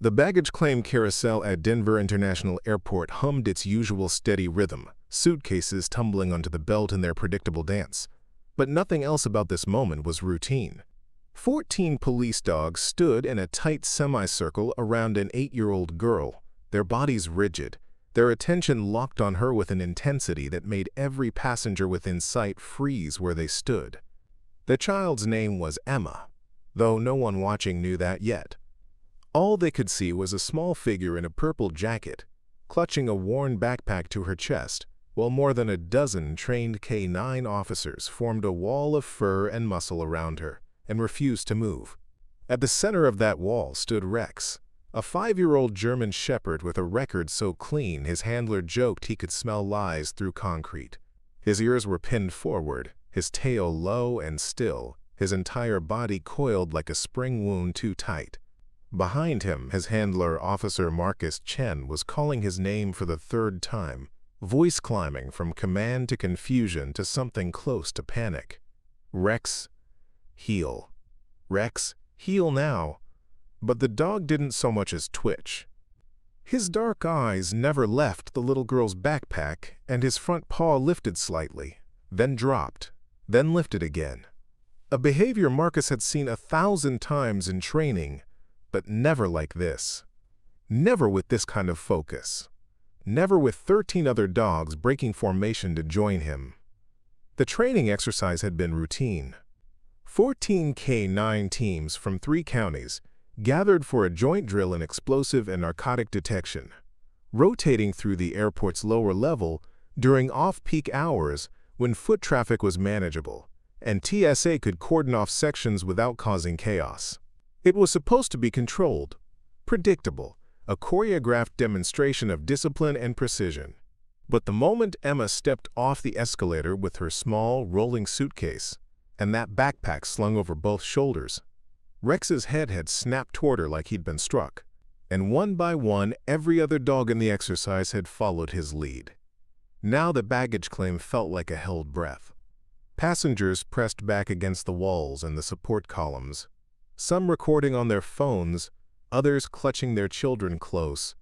The baggage claim carousel at Denver International Airport hummed its usual steady rhythm, suitcases tumbling onto the belt in their predictable dance. But nothing else about this moment was routine. 14 police dogs stood in a tight semicircle around an 8-year-old girl, their bodies rigid, their attention locked on her with an intensity that made every passenger within sight freeze where they stood. The child's name was Emma, though no one watching knew that yet. All they could see was a small figure in a purple jacket, clutching a worn backpack to her chest, while more than a dozen trained K-9 officers formed a wall of fur and muscle around her and refused to move. At the center of that wall stood Rex, a 5-year-old German shepherd with a record so clean his handler joked he could smell lies through concrete. His ears were pinned forward, his tail low and still, his entire body coiled like a spring wound too tight. Behind him, his handler, Officer Marcus Chen, was calling his name for the 3rd time, voice climbing from command to confusion to something close to panic. Rex, heel. Rex, heel now. But the dog didn't so much as twitch. His dark eyes never left the little girl's backpack, and his front paw lifted slightly, then dropped, then lifted again. A behavior Marcus had seen 1,000 times in training, but never like this. Never with this kind of focus. Never with 13 other dogs breaking formation to join him. The training exercise had been routine. 14 K-9 teams from 3 counties gathered for a joint drill in explosive and narcotic detection, rotating through the airport's lower level during off-peak hours when foot traffic was manageable, and TSA could cordon off sections without causing chaos. It was supposed to be controlled, predictable, a choreographed demonstration of discipline and precision. But the moment Emma stepped off the escalator with her small, rolling suitcase, and that backpack slung over both shoulders, Rex's head had snapped toward her like he'd been struck, and one by one every other dog in the exercise had followed his lead. Now the baggage claim felt like a held breath. Passengers pressed back against the walls and the support columns, some recording on their phones, others clutching their children close,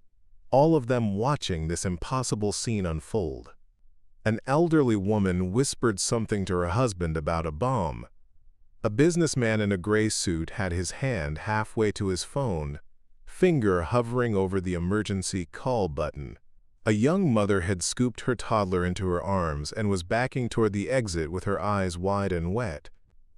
all of them watching this impossible scene unfold. An elderly woman whispered something to her husband about a bomb. A businessman in a gray suit had his hand halfway to his phone, finger hovering over the emergency call button. A young mother had scooped her toddler into her arms and was backing toward the exit with her eyes wide and wet.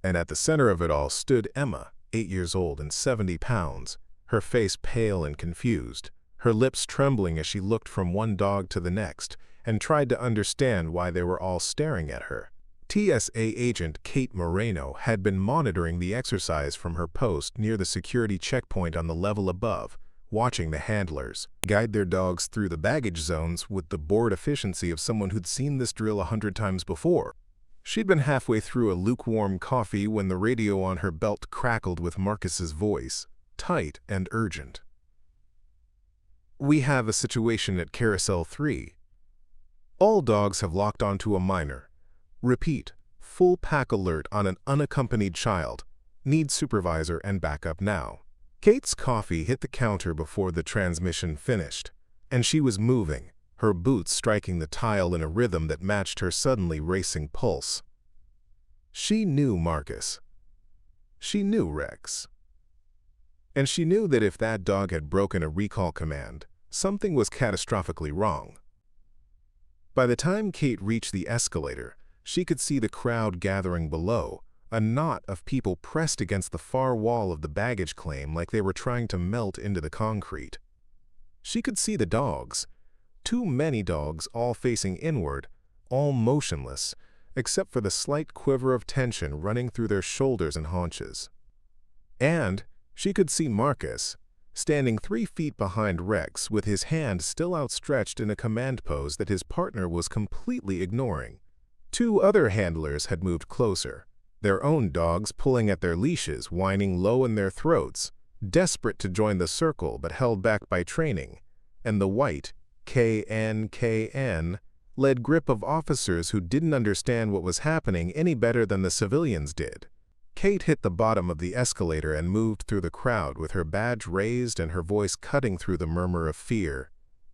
And at the center of it all stood Emma, 8 years old and 70 pounds, her face pale and confused, her lips trembling as she looked from one dog to the next and tried to understand why they were all staring at her. TSA agent Kate Moreno had been monitoring the exercise from her post near the security checkpoint on the level above, watching the handlers guide their dogs through the baggage zones with the bored efficiency of someone who'd seen this drill 100 times before. She'd been halfway through a lukewarm coffee when the radio on her belt crackled with Marcus's voice, tight and urgent. "We have a situation at Carousel 3. All dogs have locked onto a minor. Repeat, full pack alert on an unaccompanied child. Need supervisor and backup now." Kate's coffee hit the counter before the transmission finished, and she was moving, her boots striking the tile in a rhythm that matched her suddenly racing pulse. She knew Marcus. She knew Rex. And she knew that if that dog had broken a recall command, something was catastrophically wrong. By the time Kate reached the escalator, she could see the crowd gathering below, a knot of people pressed against the far wall of the baggage claim like they were trying to melt into the concrete. She could see the dogs. Too many dogs, all facing inward, all motionless, except for the slight quiver of tension running through their shoulders and haunches. And she could see Marcus, standing 3 feet behind Rex with his hand still outstretched in a command pose that his partner was completely ignoring. 2 other handlers had moved closer, their own dogs pulling at their leashes, whining low in their throats, desperate to join the circle but held back by training, and the white, KNKN, led grip of officers who didn't understand what was happening any better than the civilians did. Kate hit the bottom of the escalator and moved through the crowd with her badge raised and her voice cutting through the murmur of fear.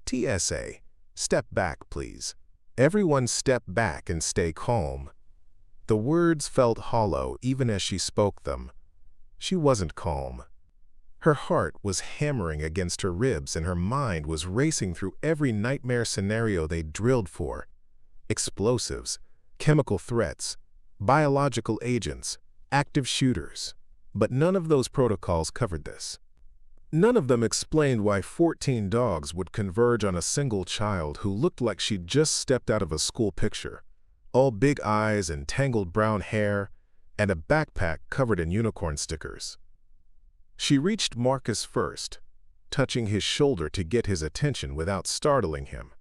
"TSA, step back, please. Everyone step back and stay calm." The words felt hollow even as she spoke them. She wasn't calm. Her heart was hammering against her ribs and her mind was racing through every nightmare scenario they drilled for. Explosives, chemical threats, biological agents, active shooters. But none of those protocols covered this. None of them explained why 14 dogs would converge on a single child who looked like she'd just stepped out of a school picture. All big eyes and tangled brown hair, and a backpack covered in unicorn stickers. She reached Marcus first, touching his shoulder to get his attention without startling him.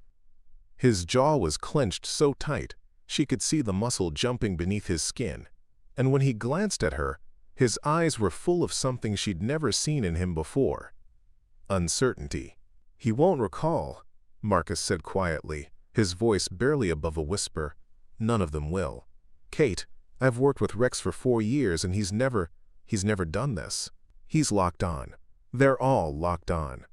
His jaw was clenched so tight, she could see the muscle jumping beneath his skin, and when he glanced at her, his eyes were full of something she'd never seen in him before. Uncertainty. "He won't recall," Marcus said quietly, his voice barely above a whisper. "None of them will. Kate, I've worked with Rex for 4 years and he's never done this. He's locked on. They're all locked on."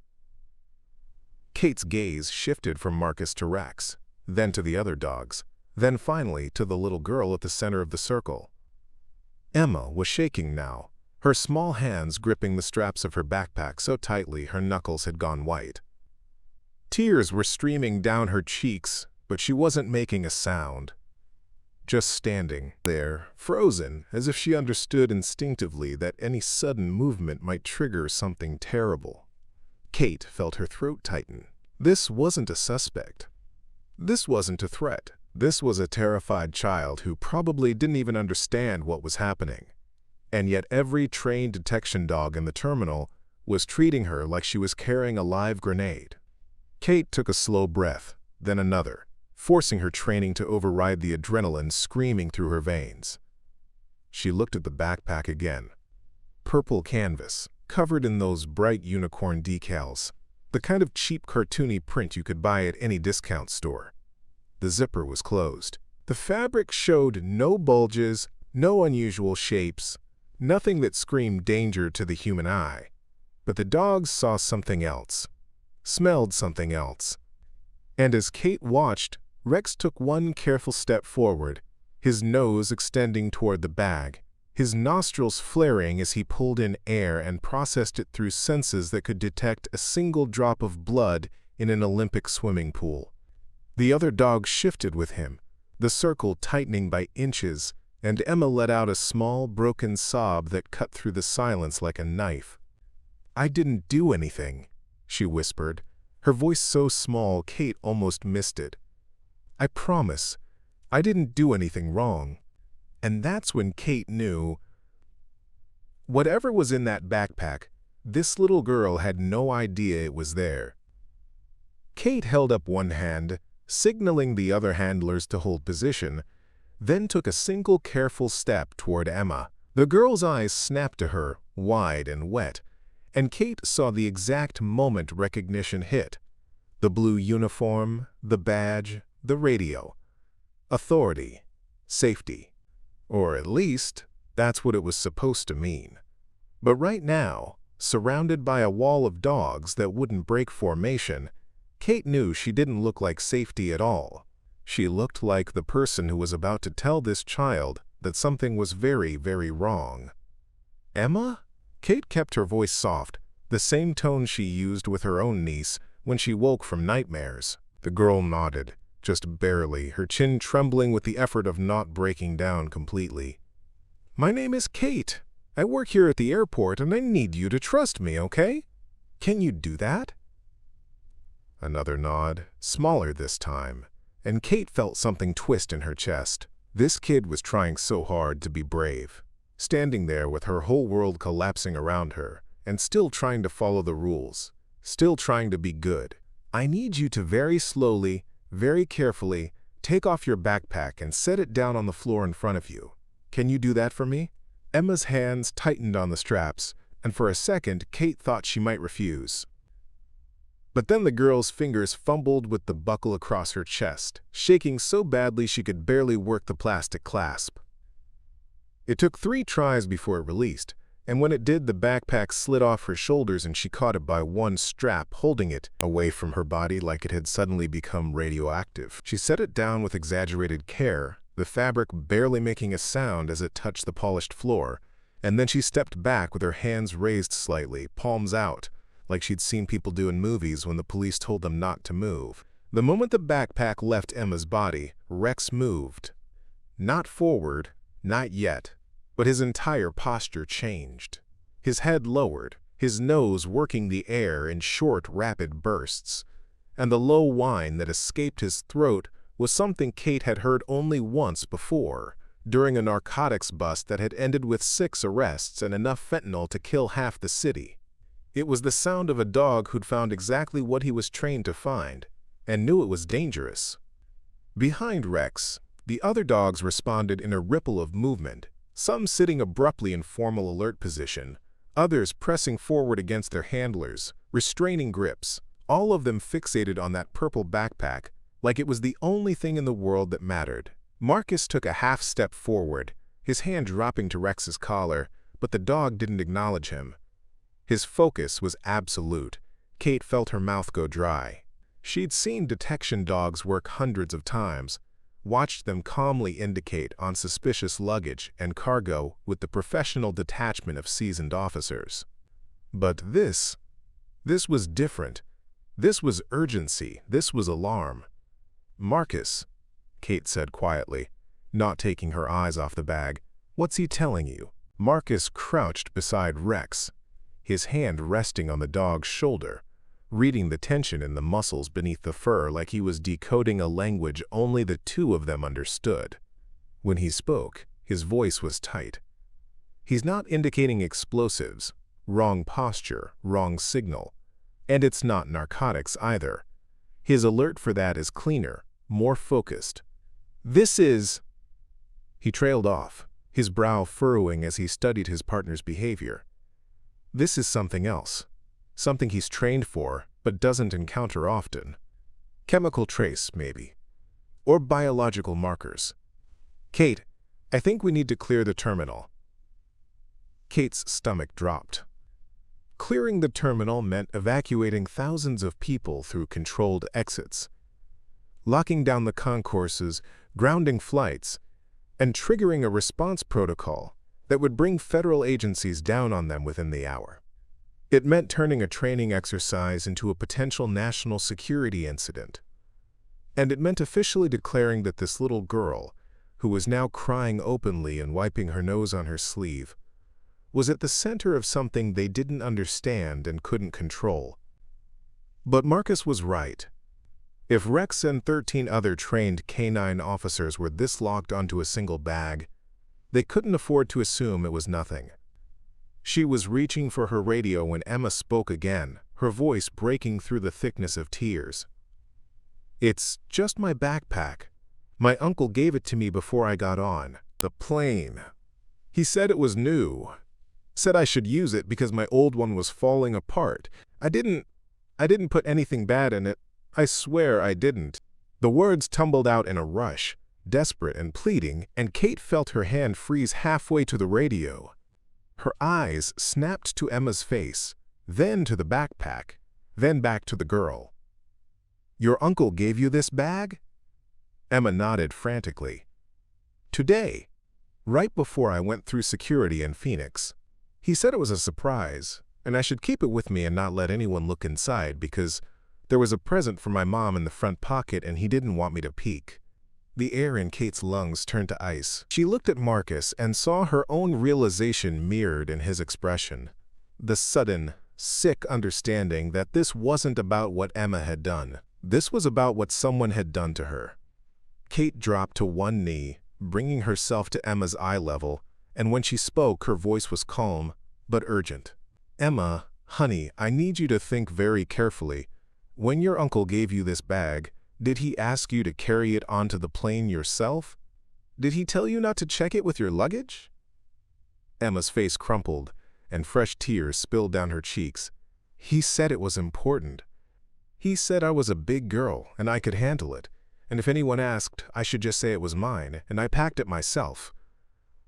Kate's gaze shifted from Marcus to Rex, then to the other dogs, then finally to the little girl at the center of the circle. Emma was shaking now, her small hands gripping the straps of her backpack so tightly her knuckles had gone white. Tears were streaming down her cheeks, but she wasn't making a sound. Just standing there, frozen, as if she understood instinctively that any sudden movement might trigger something terrible. Kate felt her throat tighten. This wasn't a suspect. This wasn't a threat. This was a terrified child who probably didn't even understand what was happening. And yet every trained detection dog in the terminal was treating her like she was carrying a live grenade. Kate took a slow breath, then another, forcing her training to override the adrenaline screaming through her veins. She looked at the backpack again. Purple canvas, covered in those bright unicorn decals, the kind of cheap cartoony print you could buy at any discount store. The zipper was closed. The fabric showed no bulges, no unusual shapes, nothing that screamed danger to the human eye. But the dogs saw something else, smelled something else. And as Kate watched, Rex took one careful step forward, his nose extending toward the bag, his nostrils flaring as he pulled in air and processed it through senses that could detect a single drop of blood in an Olympic swimming pool. The other dogs shifted with him, the circle tightening by inches, and Emma let out a small, broken sob that cut through the silence like a knife. "I didn't do anything," she whispered, her voice so small Kate almost missed it. "I promise, I didn't do anything wrong." And that's when Kate knew. Whatever was in that backpack, this little girl had no idea it was there. Kate held up one hand, signaling the other handlers to hold position, then took a single careful step toward Emma. The girl's eyes snapped to her, wide and wet, and Kate saw the exact moment recognition hit. The blue uniform, the badge, the radio. Authority. Safety. Or at least, that's what it was supposed to mean. But right now, surrounded by a wall of dogs that wouldn't break formation, Kate knew she didn't look like safety at all. She looked like the person who was about to tell this child that something was very, very wrong. "Emma?" Kate kept her voice soft, the same tone she used with her own niece when she woke from nightmares. The girl nodded, just barely, her chin trembling with the effort of not breaking down completely. "My name is Kate. I work here at the airport and I need you to trust me, okay? Can you do that?" Another nod, smaller this time, and Kate felt something twist in her chest. This kid was trying so hard to be brave, standing there with her whole world collapsing around her, and still trying to follow the rules, still trying to be good. "I need you to very slowly, very carefully, take off your backpack and set it down on the floor in front of you. Can you do that for me?" Emma's hands tightened on the straps, and for a second Kate thought she might refuse. But then the girl's fingers fumbled with the buckle across her chest, shaking so badly she could barely work the plastic clasp. It took 3 tries before it released, and when it did, the backpack slid off her shoulders and she caught it by one strap, holding it away from her body like it had suddenly become radioactive. She set it down with exaggerated care, the fabric barely making a sound as it touched the polished floor, and then she stepped back with her hands raised slightly, palms out, like she'd seen people do in movies when the police told them not to move. The moment the backpack left Emma's body, Rex moved. Not forward, not yet, but his entire posture changed. His head lowered, his nose working the air in short, rapid bursts, and the low whine that escaped his throat was something Kate had heard only once before, during a narcotics bust that had ended with 6 arrests and enough fentanyl to kill half the city. It was the sound of a dog who'd found exactly what he was trained to find, and knew it was dangerous. Behind Rex, the other dogs responded in a ripple of movement, some sitting abruptly in formal alert position, others pressing forward against their handlers, restraining grips, all of them fixated on that purple backpack, like it was the only thing in the world that mattered. Marcus took a half step forward, his hand dropping to Rex's collar, but the dog didn't acknowledge him. His focus was absolute. Kate felt her mouth go dry. She'd seen detection dogs work hundreds of times, watched them calmly indicate on suspicious luggage and cargo with the professional detachment of seasoned officers. But this was different. This was urgency. This was alarm. "Marcus," Kate said quietly, not taking her eyes off the bag, "what's he telling you?" Marcus crouched beside Rex, his hand resting on the dog's shoulder, reading the tension in the muscles beneath the fur like he was decoding a language only the two of them understood. When he spoke, his voice was tight. He's not indicating explosives, wrong posture, wrong signal. And it's not narcotics either. His alert for that is cleaner, more focused. This is... He trailed off, his brow furrowing as he studied his partner's behavior. This is something else. Something he's trained for, but doesn't encounter often. Chemical trace, maybe. Or biological markers. "Kate, I think we need to clear the terminal." Kate's stomach dropped. Clearing the terminal meant evacuating thousands of people through controlled exits, locking down the concourses, grounding flights, and triggering a response protocol that would bring federal agencies down on them within the hour. It meant turning a training exercise into a potential national security incident. And it meant officially declaring that this little girl, who was now crying openly and wiping her nose on her sleeve, was at the center of something they didn't understand and couldn't control. But Marcus was right. If Rex and 13 other trained canine officers were this locked onto a single bag, they couldn't afford to assume it was nothing. She was reaching for her radio when Emma spoke again, her voice breaking through the thickness of tears. "It's just my backpack. My uncle gave it to me before I got on the plane. He said it was new. Said I should use it because my old one was falling apart. I didn't put anything bad in it. I swear I didn't." The words tumbled out in a rush, desperate and pleading, and Kate felt her hand freeze halfway to the radio. Her eyes snapped to Emma's face, then to the backpack, then back to the girl. "Your uncle gave you this bag?" Emma nodded frantically. "Today, right before I went through security in Phoenix. He said it was a surprise, and I should keep it with me and not let anyone look inside because there was a present for my mom in the front pocket and he didn't want me to peek." The air in Kate's lungs turned to ice. She looked at Marcus and saw her own realization mirrored in his expression. The sudden, sick understanding that this wasn't about what Emma had done. This was about what someone had done to her. Kate dropped to one knee, bringing herself to Emma's eye level, and when she spoke, her voice was calm, but urgent. "Emma, honey, I need you to think very carefully. When your uncle gave you this bag, did he ask you to carry it onto the plane yourself? Did he tell you not to check it with your luggage?" Emma's face crumpled, and fresh tears spilled down her cheeks. "He said it was important. He said I was a big girl and I could handle it, and if anyone asked, I should just say it was mine, and I packed it myself.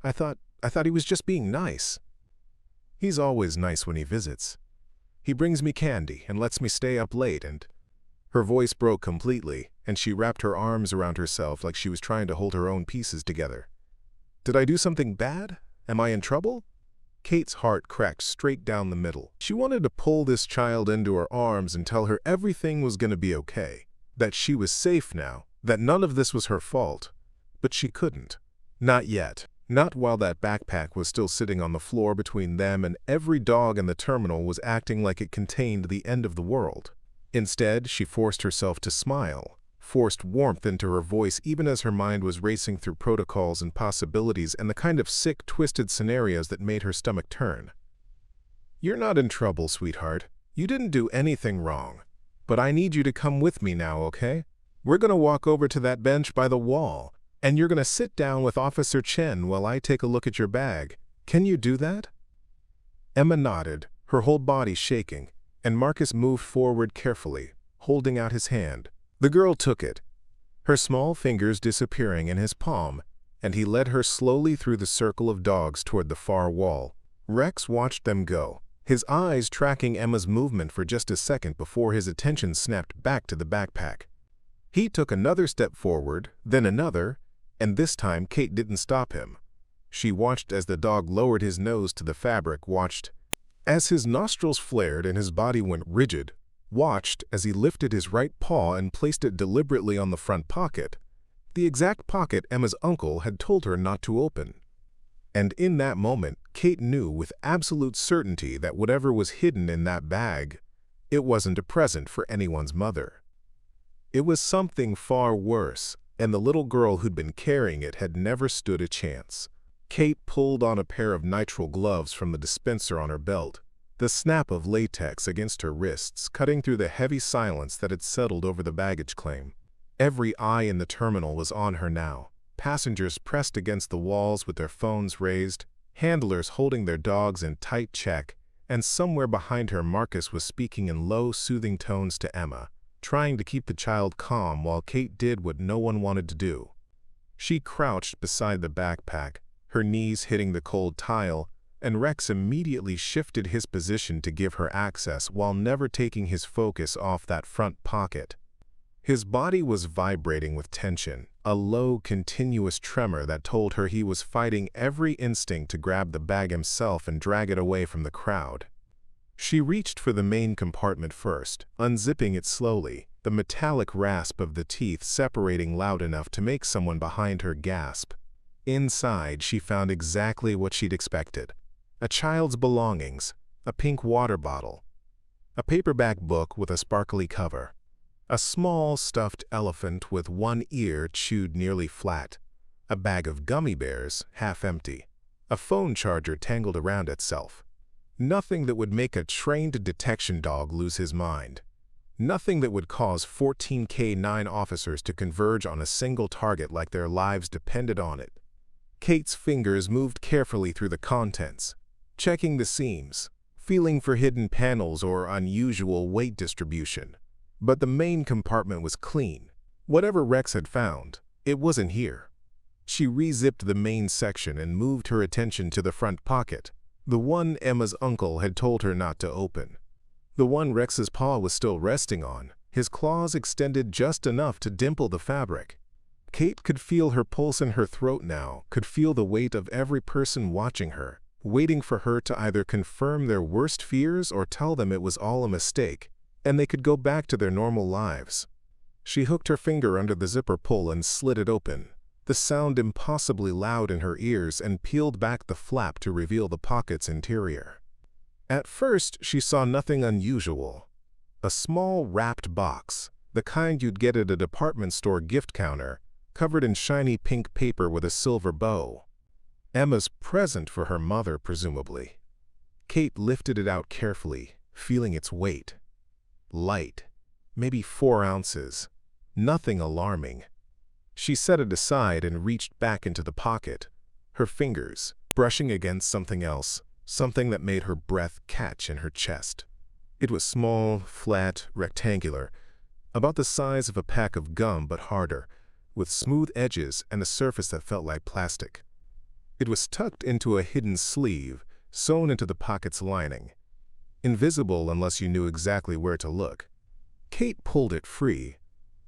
I thought I thought he was just being nice." "He's always nice when he visits. He brings me candy and lets me stay up late and—" Her voice broke completely, and she wrapped her arms around herself like she was trying to hold her own pieces together. "Did I do something bad? Am I in trouble?" Kate's heart cracked straight down the middle. She wanted to pull this child into her arms and tell her everything was going to be okay, that she was safe now, that none of this was her fault. But she couldn't. Not yet. Not while that backpack was still sitting on the floor between them and every dog in the terminal was acting like it contained the end of the world. Instead, she forced herself to smile, forced warmth into her voice even as her mind was racing through protocols and possibilities and the kind of sick, twisted scenarios that made her stomach turn. "You're not in trouble, sweetheart. You didn't do anything wrong. But I need you to come with me now, okay? We're going to walk over to that bench by the wall, and you're going to sit down with Officer Chen while I take a look at your bag. Can you do that?" Emma nodded, her whole body shaking, and Marcus moved forward carefully, holding out his hand. The girl took it, her small fingers disappearing in his palm, and he led her slowly through the circle of dogs toward the far wall. Rex watched them go, his eyes tracking Emma's movement for just a second before his attention snapped back to the backpack. He took another step forward, then another, and this time Kate didn't stop him. She watched as the dog lowered his nose to the fabric, watched as his nostrils flared and his body went rigid, watched as he lifted his right paw and placed it deliberately on the front pocket, the exact pocket Emma's uncle had told her not to open. And in that moment, Kate knew with absolute certainty that whatever was hidden in that bag, it wasn't a present for anyone's mother. It was something far worse, and the little girl who'd been carrying it had never stood a chance. Kate pulled on a pair of nitrile gloves from the dispenser on her belt, the snap of latex against her wrists cutting through the heavy silence that had settled over the baggage claim. Every eye in the terminal was on her now, passengers pressed against the walls with their phones raised, handlers holding their dogs in tight check, and somewhere behind her Marcus was speaking in low, soothing tones to Emma, trying to keep the child calm while Kate did what no one wanted to do. She crouched beside the backpack, her knees hitting the cold tile, and Rex immediately shifted his position to give her access while never taking his focus off that front pocket. His body was vibrating with tension, a low, continuous tremor that told her he was fighting every instinct to grab the bag himself and drag it away from the crowd. She reached for the main compartment first, unzipping it slowly, the metallic rasp of the teeth separating loud enough to make someone behind her gasp. Inside, she found exactly what she'd expected. A child's belongings, a pink water bottle, a paperback book with a sparkly cover, a small stuffed elephant with one ear chewed nearly flat, a bag of gummy bears half empty, a phone charger tangled around itself. Nothing that would make a trained detection dog lose his mind. Nothing that would cause 14 K-9 officers to converge on a single target like their lives depended on it. Kate's fingers moved carefully through the contents, checking the seams, feeling for hidden panels or unusual weight distribution. But the main compartment was clean. Whatever Rex had found, it wasn't here. She re-zipped the main section and moved her attention to the front pocket, the one Emma's uncle had told her not to open. The one Rex's paw was still resting on, his claws extended just enough to dimple the fabric. Kate could feel her pulse in her throat now, could feel the weight of every person watching her, waiting for her to either confirm their worst fears or tell them it was all a mistake, and they could go back to their normal lives. She hooked her finger under the zipper pull and slid it open, the sound impossibly loud in her ears, and peeled back the flap to reveal the pocket's interior. At first, she saw nothing unusual. A small wrapped box, the kind you'd get at a department store gift counter, covered in shiny pink paper with a silver bow. Emma's present for her mother, presumably. Kate lifted it out carefully, feeling its weight. Light, maybe 4 ounces. Nothing alarming. She set it aside and reached back into the pocket, her fingers brushing against something else, something that made her breath catch in her chest. It was small, flat, rectangular, about the size of a pack of gum but harder, with smooth edges and a surface that felt like plastic. It was tucked into a hidden sleeve, sewn into the pocket's lining, invisible unless you knew exactly where to look. Kate pulled it free,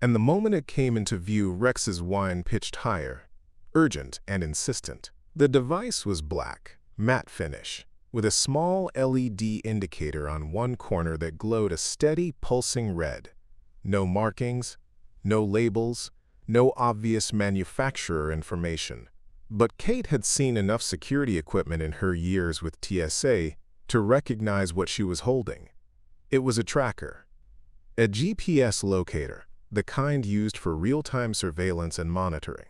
and the moment it came into view, Rex's whine pitched higher, urgent and insistent. The device was black, matte finish, with a small LED indicator on one corner that glowed a steady, pulsing red. No markings, no labels, no obvious manufacturer information. But Kate had seen enough security equipment in her years with TSA to recognize what she was holding. It was a tracker, a GPS locator, the kind used for real-time surveillance and monitoring.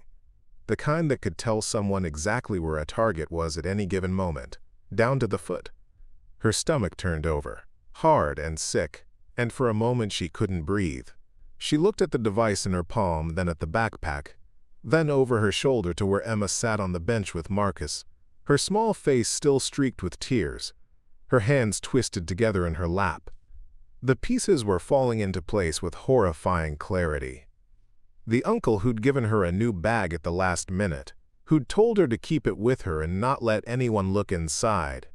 The kind that could tell someone exactly where a target was at any given moment, down to the foot. Her stomach turned over, hard and sick, and for a moment she couldn't breathe. She looked at the device in her palm, then at the backpack, then over her shoulder to where Emma sat on the bench with Marcus, her small face still streaked with tears, her hands twisted together in her lap. The pieces were falling into place with horrifying clarity. The uncle who'd given her a new bag at the last minute, who'd told her to keep it with her and not let anyone look inside,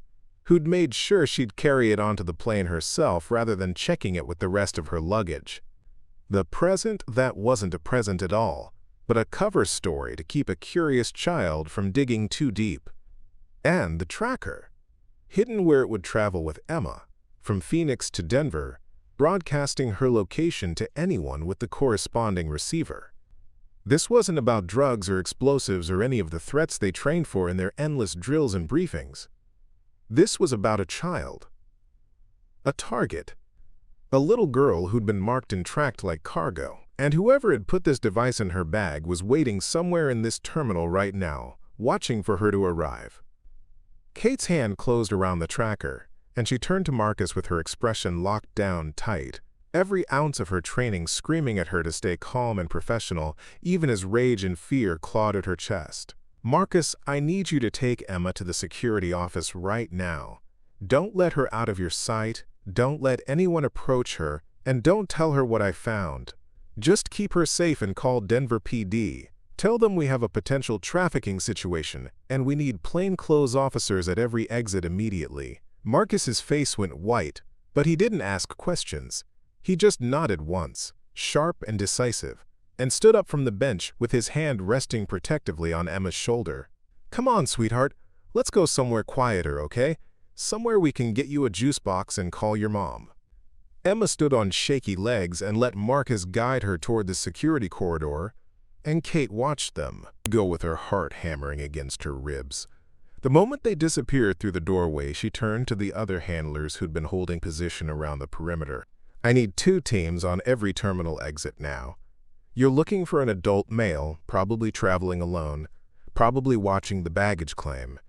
who'd made sure she'd carry it onto the plane herself rather than checking it with the rest of her luggage. The present that wasn't a present at all, but a cover story to keep a curious child from digging too deep. And the tracker, hidden where it would travel with Emma, from Phoenix to Denver, broadcasting her location to anyone with the corresponding receiver. This wasn't about drugs or explosives or any of the threats they trained for in their endless drills and briefings. This was about a child. A target. A little girl who'd been marked and tracked like cargo, and whoever had put this device in her bag was waiting somewhere in this terminal right now, watching for her to arrive. Kate's hand closed around the tracker, and she turned to Marcus with her expression locked down tight, every ounce of her training screaming at her to stay calm and professional, even as rage and fear clawed at her chest. "Marcus, I need you to take Emma to the security office right now. Don't let her out of your sight, don't let anyone approach her, and don't tell her what I found. Just keep her safe and call Denver PD. Tell them we have a potential trafficking situation, and we need plainclothes officers at every exit immediately." Marcus's face went white, but he didn't ask questions. He just nodded once, sharp and decisive, and stood up from the bench with his hand resting protectively on Emma's shoulder. "Come on, sweetheart. Let's go somewhere quieter, okay? Somewhere we can get you a juice box and call your mom." Emma stood on shaky legs and let Marcus guide her toward the security corridor, and Kate watched them go with her heart hammering against her ribs. The moment they disappeared through the doorway, she turned to the other handlers who'd been holding position around the perimeter. "I need 2 teams on every terminal exit now. You're looking for an adult male, probably traveling alone, probably watching the baggage claim.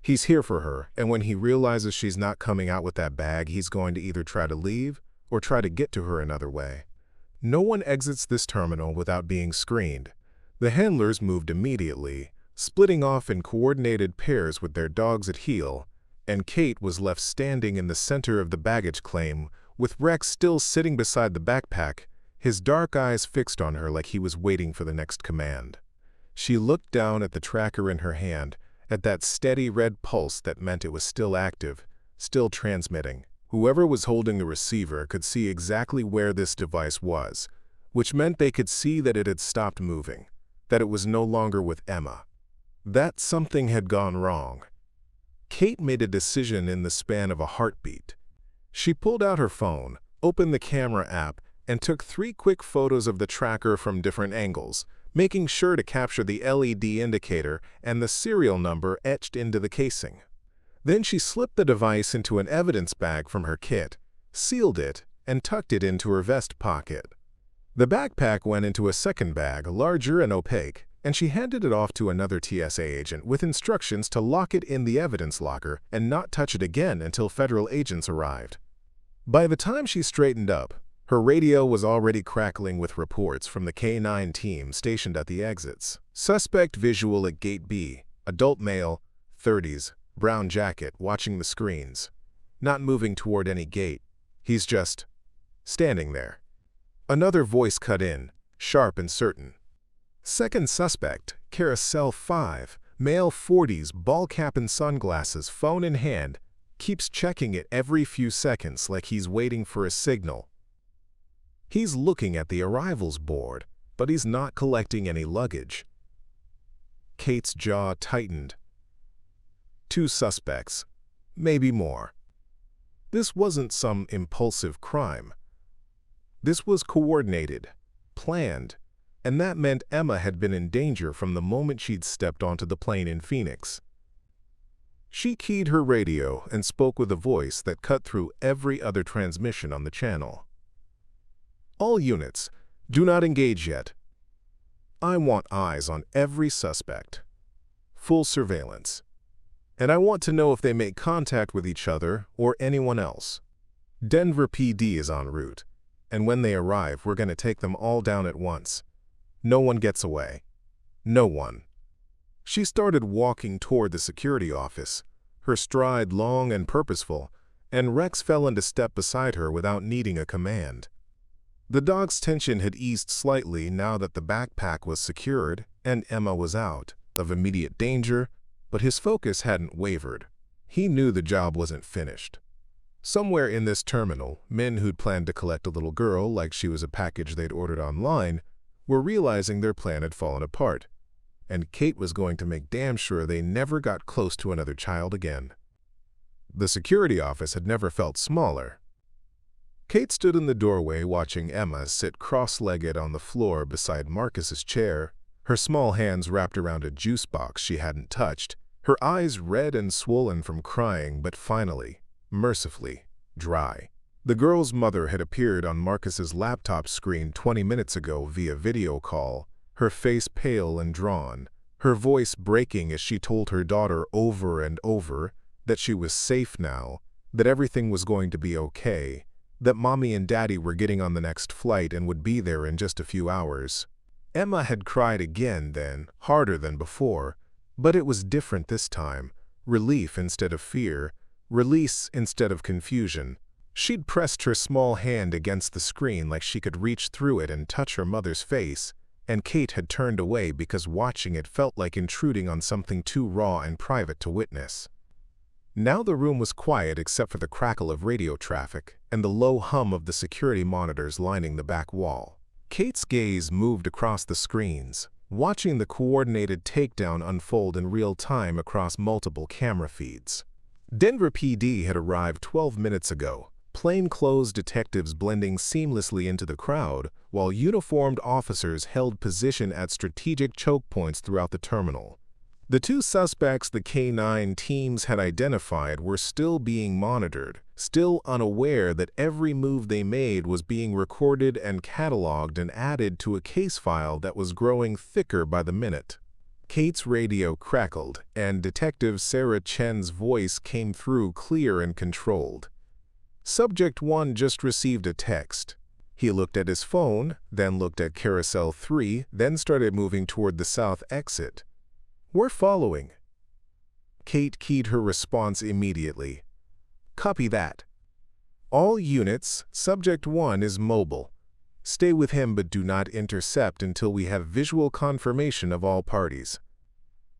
He's here for her, and when he realizes she's not coming out with that bag, he's going to either try to leave or try to get to her another way. No one exits this terminal without being screened." The handlers moved immediately, splitting off in coordinated pairs with their dogs at heel, and Kate was left standing in the center of the baggage claim, with Rex still sitting beside the backpack, his dark eyes fixed on her like he was waiting for the next command. She looked down at the tracker in her hand, at that steady red pulse that meant it was still active, still transmitting. Whoever was holding the receiver could see exactly where this device was, which meant they could see that it had stopped moving, that it was no longer with Emma. That something had gone wrong. Kate made a decision in the span of a heartbeat. She pulled out her phone, opened the camera app, and took 3 quick photos of the tracker from different angles, making sure to capture the LED indicator and the serial number etched into the casing. Then she slipped the device into an evidence bag from her kit, sealed it, and tucked it into her vest pocket. The backpack went into a second bag, larger and opaque, and she handed it off to another TSA agent with instructions to lock it in the evidence locker and not touch it again until federal agents arrived. By the time she straightened up, her radio was already crackling with reports from the K-9 team stationed at the exits. Suspect visual at Gate B, adult male, 30s, brown jacket, watching the screens. Not moving toward any gate. He's just standing there. Another voice cut in, sharp and certain. Second suspect, Carousel 5, Male 40s, ball cap and sunglasses, phone in hand, keeps checking it every few seconds like he's waiting for a signal. He's looking at the arrivals board, but he's not collecting any luggage. Kate's jaw tightened. 2 suspects, maybe more. This wasn't some impulsive crime. This was coordinated, planned, and that meant Emma had been in danger from the moment she'd stepped onto the plane in Phoenix. She keyed her radio and spoke with a voice that cut through every other transmission on the channel. "All units, do not engage yet. I want eyes on every suspect. Full surveillance. And I want to know if they make contact with each other or anyone else. Denver PD is en route, and when they arrive, we're going to take them all down at once. No one gets away. No one." She started walking toward the security office, her stride long and purposeful, and Rex fell into step beside her without needing a command. The dog's tension had eased slightly now that the backpack was secured and Emma was out of immediate danger, but his focus hadn't wavered. He knew the job wasn't finished. Somewhere in this terminal, men who'd planned to collect a little girl like she was a package they'd ordered online were realizing their plan had fallen apart, and Kate was going to make damn sure they never got close to another child again. The security office had never felt smaller. Kate stood in the doorway watching Emma sit cross-legged on the floor beside Marcus's chair, her small hands wrapped around a juice box she hadn't touched, her eyes red and swollen from crying, but finally, mercifully, dry. The girl's mother had appeared on Marcus's laptop screen 20 minutes ago via video call, her face pale and drawn, her voice breaking as she told her daughter over and over that she was safe now, that everything was going to be okay, that Mommy and Daddy were getting on the next flight and would be there in just a few hours. Emma had cried again then, harder than before, but it was different this time, relief instead of fear, release instead of confusion. She'd pressed her small hand against the screen like she could reach through it and touch her mother's face, and Kate had turned away because watching it felt like intruding on something too raw and private to witness. Now the room was quiet except for the crackle of radio traffic and the low hum of the security monitors lining the back wall. Kate's gaze moved across the screens, watching the coordinated takedown unfold in real time across multiple camera feeds. Denver PD had arrived 12 minutes ago, plainclothes detectives blending seamlessly into the crowd, while uniformed officers held position at strategic choke points throughout the terminal. The 2 suspects the K9 teams had identified were still being monitored, still unaware that every move they made was being recorded and cataloged and added to a case file that was growing thicker by the minute. Kate's radio crackled, and Detective Sarah Chen's voice came through clear and controlled. Subject 1 just received a text. He looked at his phone, then looked at Carousel 3, then started moving toward the south exit. "We're following." Kate keyed her response immediately. "Copy that. All units, Subject 1 is mobile. Stay with him but do not intercept until we have visual confirmation of all parties."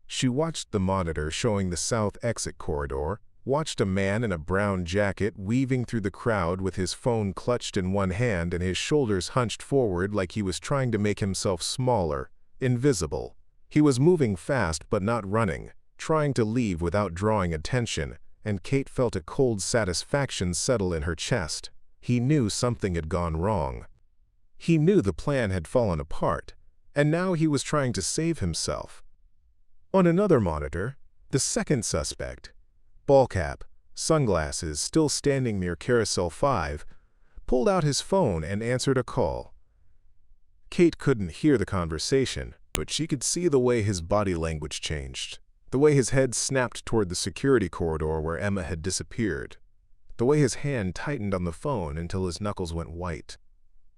She watched the monitor showing the south exit corridor, watched a man in a brown jacket weaving through the crowd with his phone clutched in one hand and his shoulders hunched forward like he was trying to make himself smaller, invisible. He was moving fast but not running, trying to leave without drawing attention, and Kate felt a cold satisfaction settle in her chest. He knew something had gone wrong. He knew the plan had fallen apart, and now he was trying to save himself. On another monitor, the second suspect, ball cap, sunglasses, still standing near Carousel 5, pulled out his phone and answered a call. Kate couldn't hear the conversation, but she could see the way his body language changed, the way his head snapped toward the security corridor where Emma had disappeared, the way his hand tightened on the phone until his knuckles went white.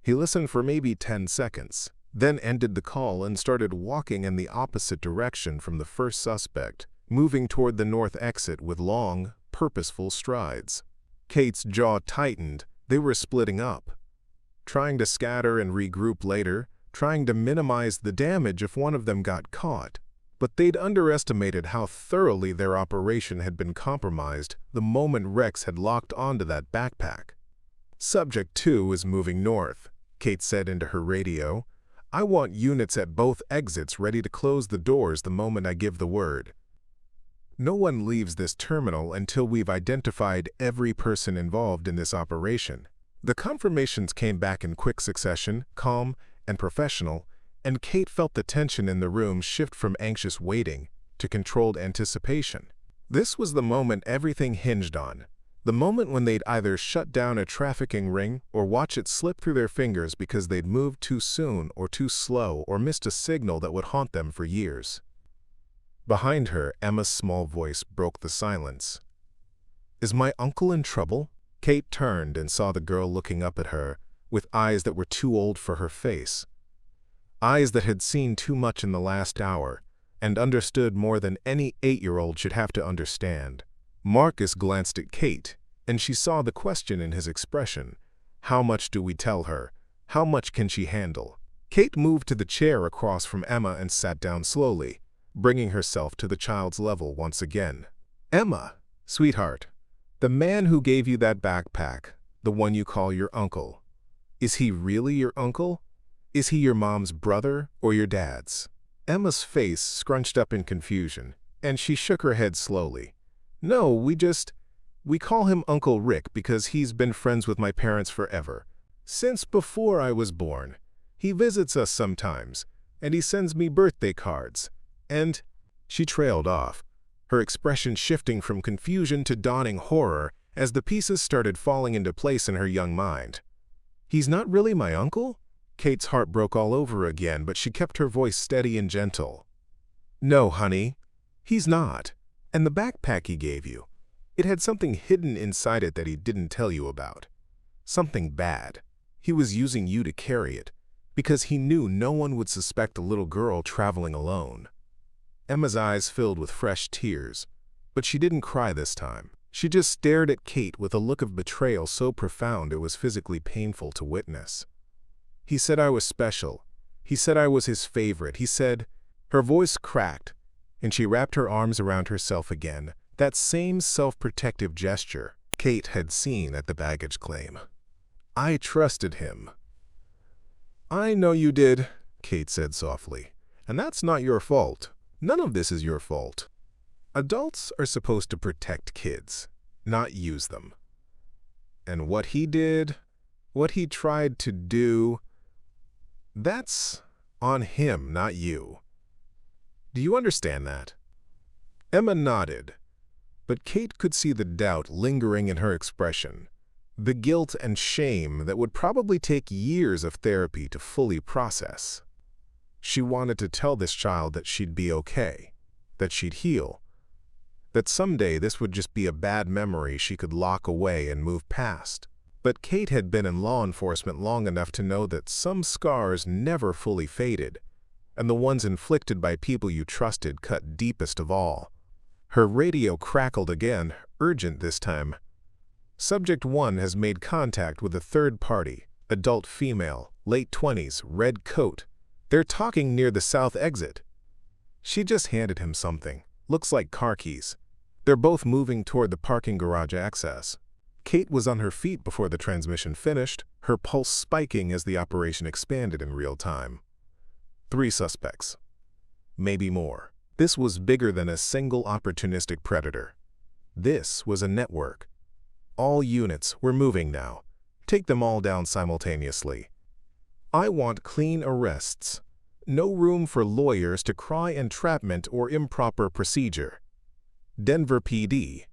He listened for maybe 10 seconds, then ended the call and started walking in the opposite direction from the first suspect, moving toward the north exit with long, purposeful strides. Kate's jaw tightened. They were splitting up, trying to scatter and regroup later, trying to minimize the damage if one of them got caught. But they'd underestimated how thoroughly their operation had been compromised the moment Rex had locked onto that backpack. "Subject 2 is moving north," Kate said into her radio. "I want units at both exits ready to close the doors the moment I give the word. No one leaves this terminal until we've identified every person involved in this operation." The confirmations came back in quick succession, calm and professional, and Kate felt the tension in the room shift from anxious waiting to controlled anticipation. This was the moment everything hinged on, the moment when they'd either shut down a trafficking ring or watch it slip through their fingers because they'd moved too soon or too slow or missed a signal that would haunt them for years. Behind her, Emma's small voice broke the silence. "Is my uncle in trouble?" Kate turned and saw the girl looking up at her with eyes that were too old for her face. Eyes that had seen too much in the last hour and understood more than any 8-year-old should have to understand. Marcus glanced at Kate, and she saw the question in his expression. How much do we tell her? How much can she handle? Kate moved to the chair across from Emma and sat down slowly, bringing herself to the child's level once again. "Emma, sweetheart, the man who gave you that backpack, the one you call your uncle, is he really your uncle? Is he your mom's brother or your dad's?" Emma's face scrunched up in confusion, and she shook her head slowly. "No, we call him Uncle Rick because he's been friends with my parents forever. Since before I was born. He visits us sometimes, and he sends me birthday cards. And—" She trailed off, her expression shifting from confusion to dawning horror as the pieces started falling into place in her young mind. "He's not really my uncle?" Kate's heart broke all over again, but she kept her voice steady and gentle. "No, honey, he's not. And the backpack he gave you, it had something hidden inside it that he didn't tell you about. Something bad. He was using you to carry it, because he knew no one would suspect a little girl traveling alone." Emma's eyes filled with fresh tears, but she didn't cry this time. She just stared at Kate with a look of betrayal so profound it was physically painful to witness. "He said I was special. He said I was his favorite. He said—" Her voice cracked, and she wrapped her arms around herself again, that same self-protective gesture Kate had seen at the baggage claim. "I trusted him." "I know you did," Kate said softly, "and that's not your fault. None of this is your fault. Adults are supposed to protect kids, not use them. And what he did, what he tried to do, that's on him, not you. Do you understand that?" Emma nodded, but Kate could see the doubt lingering in her expression, the guilt and shame that would probably take years of therapy to fully process. She wanted to tell this child that she'd be okay, that she'd heal, that someday this would just be a bad memory she could lock away and move past. But Kate had been in law enforcement long enough to know that some scars never fully faded, and the ones inflicted by people you trusted cut deepest of all. Her radio crackled again, urgent this time. "Subject 1 has made contact with a third party, adult female, late 20s, red coat. They're talking near the south exit." She just handed him something. Looks like car keys. They're both moving toward the parking garage access. Kate was on her feet before the transmission finished, her pulse spiking as the operation expanded in real time. 3 suspects. Maybe more. This was bigger than a single opportunistic predator. This was a network. All units were moving now. Take them all down simultaneously. I want clean arrests. No room for lawyers to cry entrapment or improper procedure. Denver PD.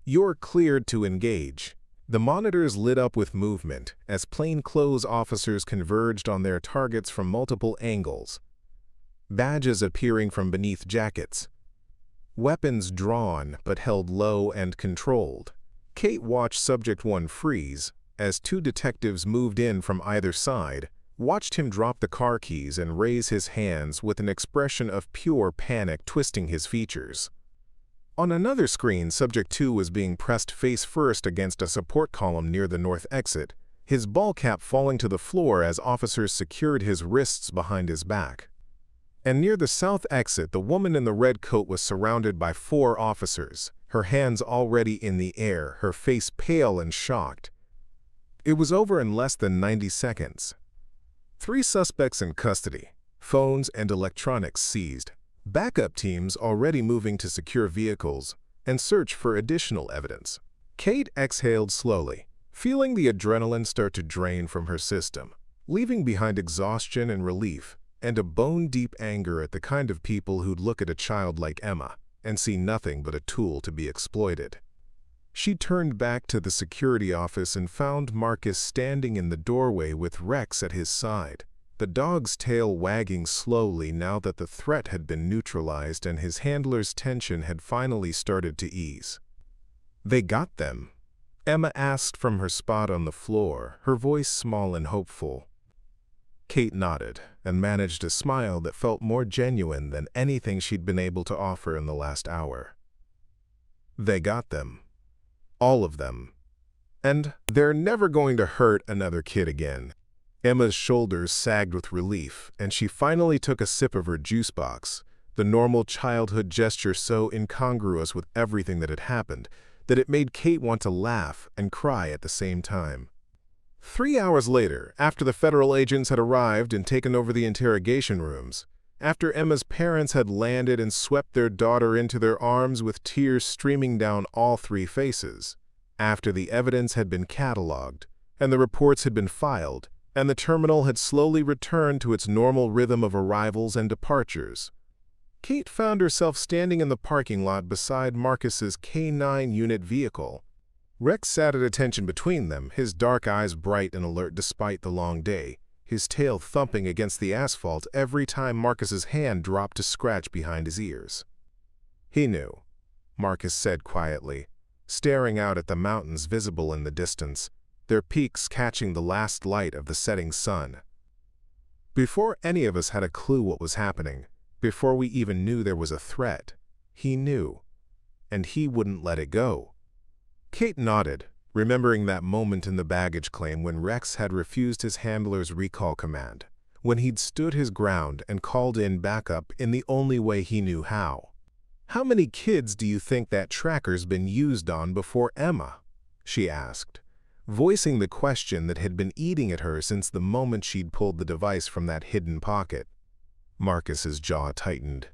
You're cleared to engage. The monitors lit up with movement as plainclothes officers converged on their targets from multiple angles. Badges appearing from beneath jackets. Weapons drawn but held low and controlled. Kate watched Subject 1 freeze as 2 detectives moved in from either side, watched him drop the car keys and raise his hands with an expression of pure panic twisting his features. On another screen, Subject 2 was being pressed face first against a support column near the north exit, his ball cap falling to the floor as officers secured his wrists behind his back. And near the south exit, the woman in the red coat was surrounded by 4 officers, her hands already in the air, her face pale and shocked. It was over in less than 90 seconds. 3 suspects in custody, phones and electronics seized, backup teams already moving to secure vehicles and search for additional evidence. Kate exhaled slowly, feeling the adrenaline start to drain from her system, leaving behind exhaustion and relief, and a bone-deep anger at the kind of people who'd look at a child like Emma and see nothing but a tool to be exploited. She turned back to the security office and found Marcus standing in the doorway with Rex at his side, the dog's tail wagging slowly now that the threat had been neutralized and his handler's tension had finally started to ease. "They got them?" Emma asked from her spot on the floor, her voice small and hopeful. Kate nodded and managed a smile that felt more genuine than anything she'd been able to offer in the last hour. "They got them. All of them. And they're never going to hurt another kid again." Emma's shoulders sagged with relief, and she finally took a sip of her juice box, the normal childhood gesture so incongruous with everything that had happened that it made Kate want to laugh and cry at the same time. 3 hours later, after the federal agents had arrived and taken over the interrogation rooms, after Emma's parents had landed and swept their daughter into their arms with tears streaming down all 3 faces, after the evidence had been cataloged and the reports had been filed, and the terminal had slowly returned to its normal rhythm of arrivals and departures, Kate found herself standing in the parking lot beside Marcus's K9 unit vehicle. Rex sat at attention between them, his dark eyes bright and alert despite the long day, his tail thumping against the asphalt every time Marcus's hand dropped to scratch behind his ears. "He knew," Marcus said quietly, staring out at the mountains visible in the distance, their peaks catching the last light of the setting sun. "Before any of us had a clue what was happening, before we even knew there was a threat, he knew, and he wouldn't let it go." Kate nodded, remembering that moment in the baggage claim when Rex had refused his handler's recall command, when he'd stood his ground and called in backup in the only way he knew how. "How many kids do you think that tracker's been used on before Emma?" she asked, voicing the question that had been eating at her since the moment she'd pulled the device from that hidden pocket. Marcus's jaw tightened.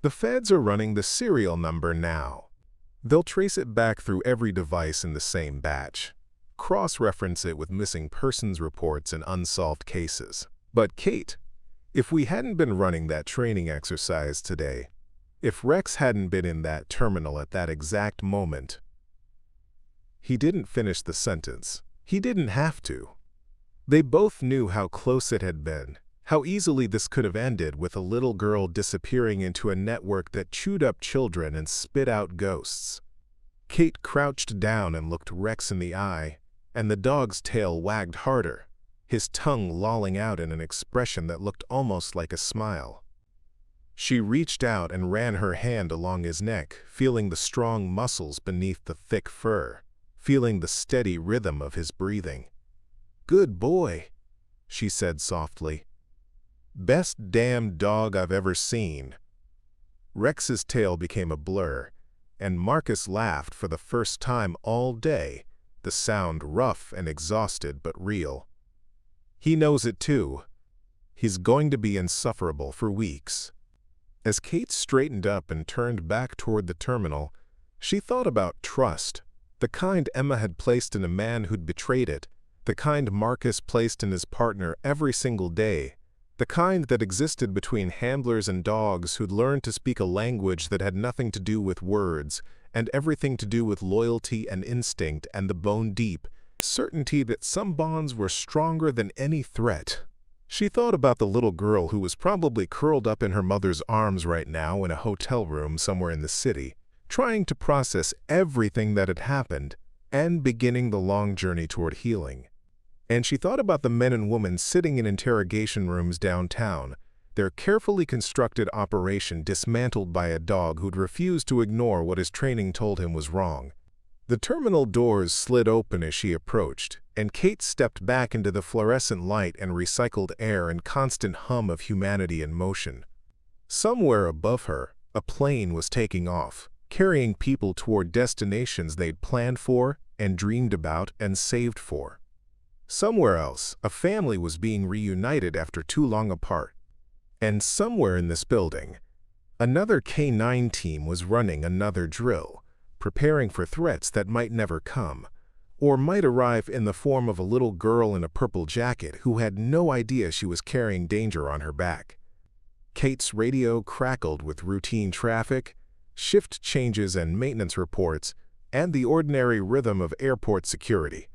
"The feds are running the serial number now. They'll trace it back through every device in the same batch, cross-reference it with missing persons reports and unsolved cases. But Kate, if we hadn't been running that training exercise today, if Rex hadn't been in that terminal at that exact moment..." He didn't finish the sentence. He didn't have to. They both knew how close it had been, how easily this could have ended with a little girl disappearing into a network that chewed up children and spit out ghosts. Kate crouched down and looked Rex in the eye, and the dog's tail wagged harder, his tongue lolling out in an expression that looked almost like a smile. She reached out and ran her hand along his neck, feeling the strong muscles beneath the thick fur, feeling the steady rhythm of his breathing. "Good boy," she said softly. "Best damn dog I've ever seen." Rex's tail became a blur, and Marcus laughed for the first time all day, the sound rough and exhausted but real. He knows it too. He's going to be insufferable for weeks. As Kate straightened up and turned back toward the terminal, she thought about trust, the kind Emma had placed in a man who'd betrayed it, the kind Marcus placed in his partner every single day, the kind that existed between handlers and dogs who'd learned to speak a language that had nothing to do with words and everything to do with loyalty and instinct and the bone-deep certainty that some bonds were stronger than any threat. She thought about the little girl who was probably curled up in her mother's arms right now in a hotel room somewhere in the city, trying to process everything that had happened and beginning the long journey toward healing. And she thought about the men and women sitting in interrogation rooms downtown, their carefully constructed operation dismantled by a dog who'd refused to ignore what his training told him was wrong. The terminal doors slid open as she approached, and Kate stepped back into the fluorescent light and recycled air and constant hum of humanity in motion. Somewhere above her, a plane was taking off, carrying people toward destinations they'd planned for and dreamed about and saved for. Somewhere else, a family was being reunited after too long apart. And somewhere in this building, another K-9 team was running another drill, preparing for threats that might never come, or might arrive in the form of a little girl in a purple jacket who had no idea she was carrying danger on her back. Kate's radio crackled with routine traffic, shift changes and maintenance reports, and the ordinary rhythm of airport security.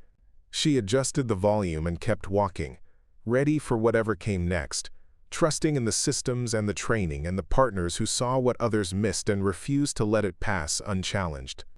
She adjusted the volume and kept walking, ready for whatever came next, trusting in the systems and the training and the partners who saw what others missed and refused to let it pass unchallenged.